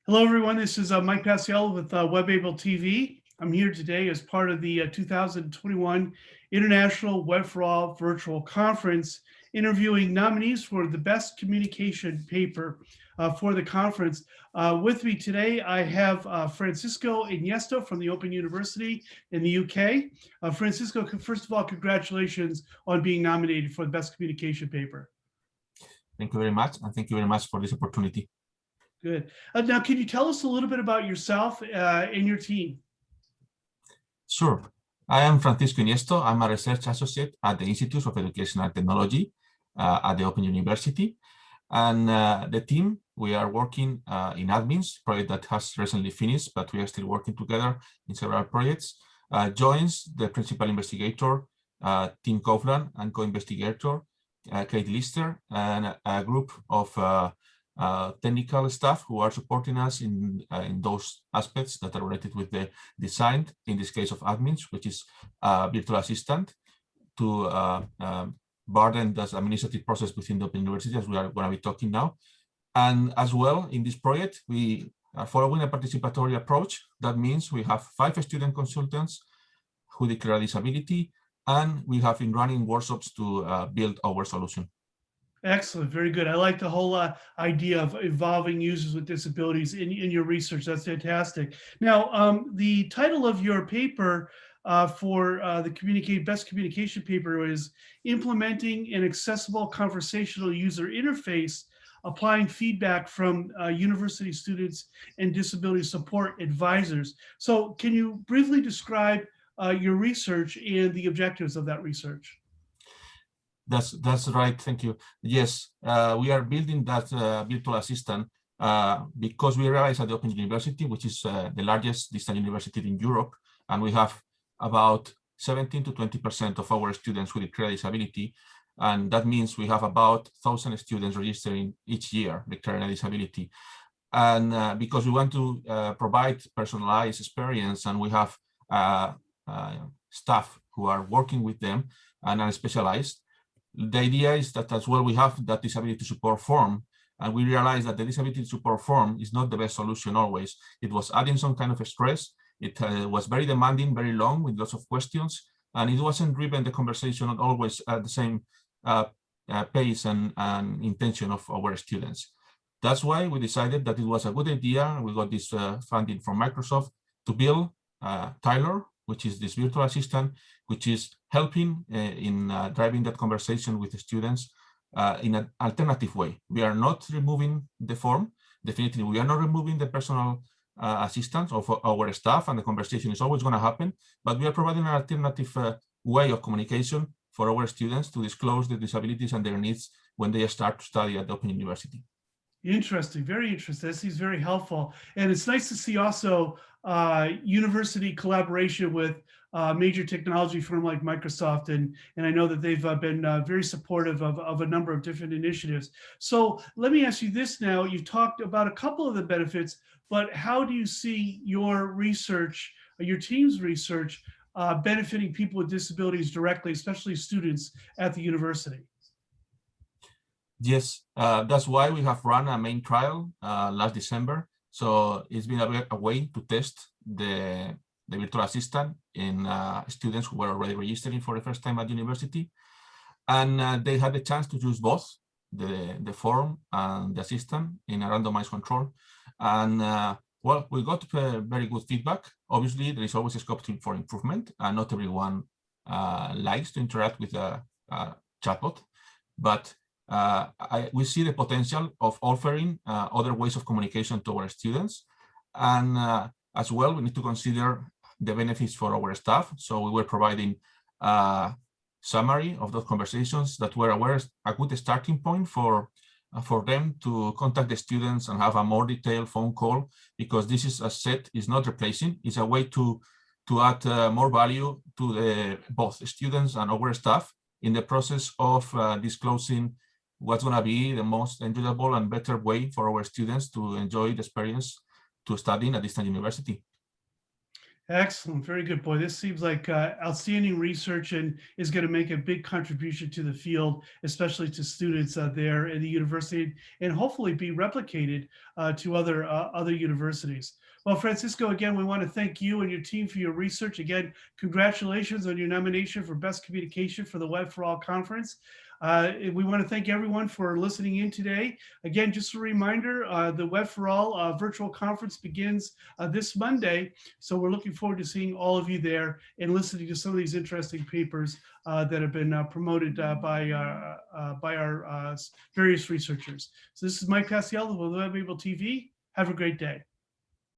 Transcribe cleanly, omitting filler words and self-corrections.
Hello, everyone. This is Mike Paciello with Web4ALL TV. I'm here today as part of the 2021 International Web4ALL Virtual Conference, interviewing nominees for the Best Communication Paper for the conference. With me today, I have Francisco Iniesto from the Open University in the UK. Francisco, first of all, congratulations on being nominated for the Best Communication Paper. Thank you very much, and thank you very much for this opportunity. Good. Now, can you tell us a little bit about yourself and your team? Sure. I am Francisco Iniesto. I'm a research associate at the Institute of Educational Technology at the Open University. And the team, we are working in admins, project that has recently finished, but we are still working together in several projects. Joins the principal investigator, Tim Coughlin, and co-investigator, Kate Lister, and a group of technical staff who are supporting us in those aspects that are related with the design, in this case of admins, which is virtual assistant, to burden the administrative process within the Open University, as we are going to be talking now. And as well, in this project, we are following a participatory approach. That means we have 5 student consultants who declare disability, and we have been running workshops to build our solution. Excellent, very good. I like the whole idea of involving users with disabilities in your research. That's fantastic. Now, the title of your paper for the Best Communication Paper is Implementing an Accessible Conversational User Interface, Applying Feedback from University Students and Disability Support Advisors. So can you briefly describe your research and the objectives of that research? That's right. Thank you. Yes, we are building that virtual assistant because we realize at the Open University, which is the largest distance university in Europe, and we have about 17 to 20% of our students with declared disability. And that means we have about 1,000 students registering each year declaring a disability. And because we want to provide personalized experience, and we have staff who are working with them and are specialized, the idea is that as well we have that disability support form, and we realize that the disability support form is not the best solution always. It was adding some kind of stress. It was very demanding, very long, with lots of questions, and it wasn't driven the conversation always at the same pace and intention of our students. That's why we decided that it was a good idea. We got this funding from Microsoft to build Tyler, which is this virtual assistant, which is helping in driving that conversation with the students in an alternative way. We are not removing the form. Definitely, we are not removing the personal assistance of our staff, and the conversation is always going to happen, but we are providing an alternative way of communication for our students to disclose their disabilities and their needs when they start to study at the Open University. Interesting, very interesting. This is very helpful. And it's nice to see also university collaboration with a major technology firm like Microsoft. And I know that they've been very supportive of a number of different initiatives. So let me ask you this now. You've talked about a couple of the benefits, but how do you see your research, your team's research, benefiting people with disabilities directly, especially students at the university? Yes, that's why we have run a main trial last December. So it's been a way to test the virtual assistant in students who were already registering for the first time at university. And they had the chance to choose both the form and the assistant in a randomized control. And well, we got very good feedback. Obviously, there is always a scope for improvement, and not everyone likes to interact with a chatbot. But we see the potential of offering other ways of communication to our students. And as well, we need to consider the benefits for our staff. So we were providing a summary of those conversations that were a good starting point for them to contact the students and have a more detailed phone call, because this is, as said, is not replacing. It's a way to add more value to both students and our staff in the process of disclosing what's going to be the most enjoyable and better way for our students to enjoy the experience to study in a distant university. Excellent. Very good. Boy, this seems like outstanding research and is going to make a big contribution to the field, especially to students there at the university, and hopefully be replicated to other universities. Well, Francisco, again, we want to thank you and your team for your research. Again, congratulations on your nomination for Best Communication for the Web4ALL Conference. We want to thank everyone for listening in today. Again, just a reminder, the Web4ALL virtual conference begins this Monday. So we're looking forward to seeing all of you there and listening to some of these interesting papers that have been promoted by our various researchers. So this is Mike Paciello with WebAble TV. Have a great day.